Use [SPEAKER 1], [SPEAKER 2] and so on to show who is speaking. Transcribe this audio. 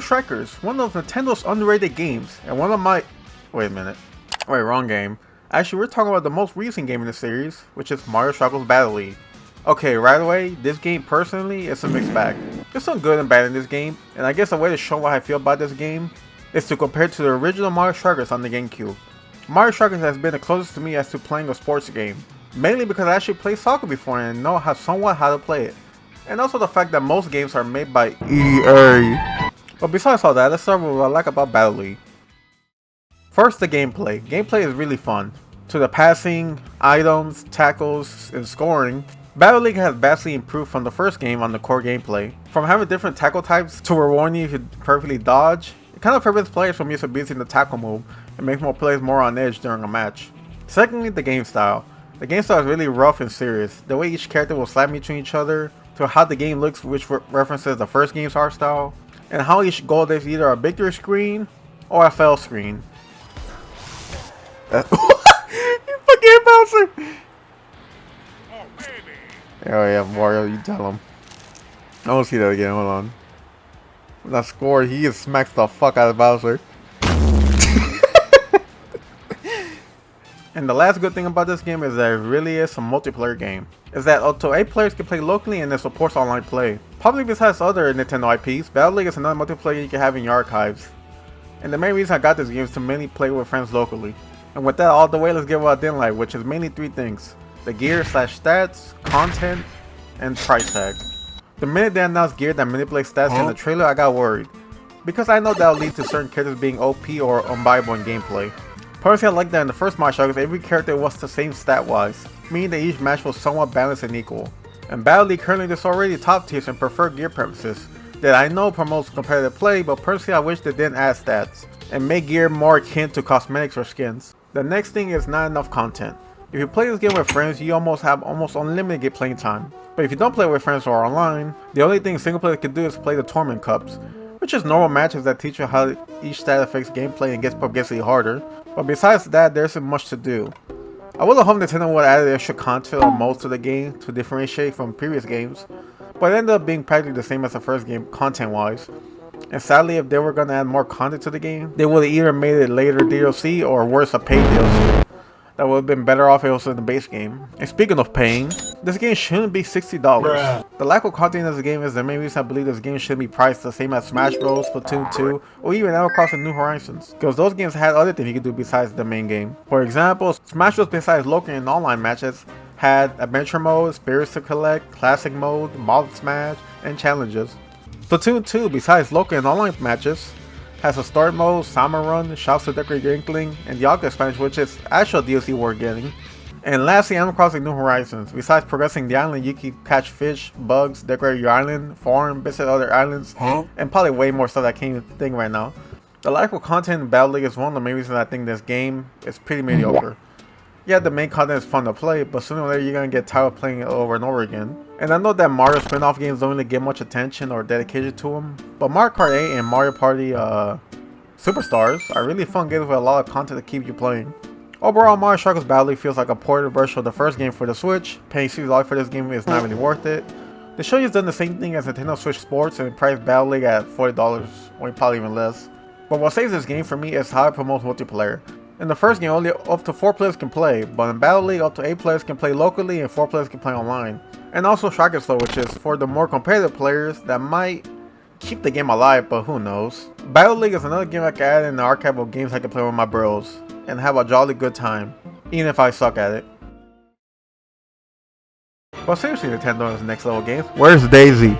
[SPEAKER 1] Strikers, one of Nintendo's underrated games, and one of my... Wait a minute. Wait, wrong game. Actually, we're talking about the most recent game in the series, which is Mario Strikers Battle League. Okay, right away, this game personally is a mixed bag. There's some good and bad in this game, and I guess a way to show what I feel about this game is to compare it to the original Mario Strikers on the GameCube. Mario Strikers has been the closest to me as to playing a sports game, mainly because I actually played soccer before and know somewhat how to play it. And also the fact that most games are made by EA. But besides all that, let's start with what I like about Battle League. First, the gameplay. Gameplay is really fun. To the passing, items, tackles, and scoring, Battle League has vastly improved from the first game on the core gameplay. From having different tackle types to rewarding you if you perfectly dodge, it kind of prevents players from just abusing the tackle move and makes more players more on edge during a match. Secondly, the game style. The game style is really rough and serious. The way each character will slap between each other, to how the game looks, which references the first game's art style, and how each goal is either a victory screen or a fail screen. You fucking Bowser! Oh yeah, Mario, you tell him. I won't see that again, hold on. When I scored, he just smacks the fuck out of Bowser. And the last good thing about this game is that it really is a multiplayer game. Is that up to 8 players can play locally and it supports online play. Probably besides other Nintendo IPs, Battle League is another multiplayer you can have in your archives. And the main reason I got this game is to mainly play with friends locally. And with that all the way, let's get what I didn't like, which is mainly 3 things. The gear / stats, content, and price tag. The minute they announced gear that manipulates stats in the trailer, I got worried. Because I know that will lead to certain characters being OP or unbuyable in gameplay. Personally, I like that in the first Mario Strikers, every character was the same stat-wise, meaning that each match was somewhat balanced and equal. And Battle League currently there's already top tiers and preferred gear preferences that I know promotes competitive play, but personally I wish they didn't add stats and make gear more akin to cosmetics or skins. The next thing is not enough content. If you play this game with friends, you have almost unlimited playing time. But if you don't play with friends or online, the only thing single player can do is play the Tournament Cups, which is normal matches that teach you how each stat affects gameplay and gets progressively harder. But besides that, there isn't much to do. I would have hoped Nintendo would add extra content or modes to the game to differentiate from previous games, but it ended up being practically the same as the first game content wise. And sadly, if they were going to add more content to the game, they would have either made it later DLC or worse, a paid DLC. That would have been better off if it was in the base game. And speaking of paying, this game shouldn't be $60. Bruh. The lack of content in this game is the main reason I believe this game shouldn't be priced the same as Smash Bros, Splatoon 2, or even Animal Crossing New Horizons. Because those games had other things you could do besides the main game. For example, Smash Bros besides local and online matches had Adventure Mode, Spirits to Collect, Classic Mode, Mod Smash, and Challenges. Splatoon 2, besides local and online matches, has a start mode, summer run, shops to decorate your Inkling, and the Aqua expansion, which is actual DLC worth getting. And lastly, Animal Crossing New Horizons. Besides progressing the island, you can catch fish, bugs, decorate your island, farm, visit other islands, and probably way more stuff that I can't even think right now. The lack of content in Battle League is one of the main reasons I think this game is pretty mediocre. Yeah, the main content is fun to play, but sooner or later you're gonna get tired of playing it over and over again. And I know that Mario spin-off games don't really get much attention or dedication to them, but Mario Kart 8 and Mario Party Superstars are really fun games with a lot of content to keep you playing. Overall, Mario Strikers Battle League feels like a ported version of the first game for the Switch. Paying $60 for this game is not really worth it. The show has done the same thing as Nintendo Switch Sports and priced Battle League at $40, or probably even less. But what saves this game for me is how it promotes multiplayer. In the first game, only up to 4 players can play, but in Battle League, up to 8 players can play locally and 4 players can play online. And also Strikers Flow, which is for the more competitive players that might keep the game alive, but who knows. Battle League is another game I can add in the archive of games I can play with my bros, and have a jolly good time, even if I suck at it. But seriously, Nintendo is next level games. Where's Daisy?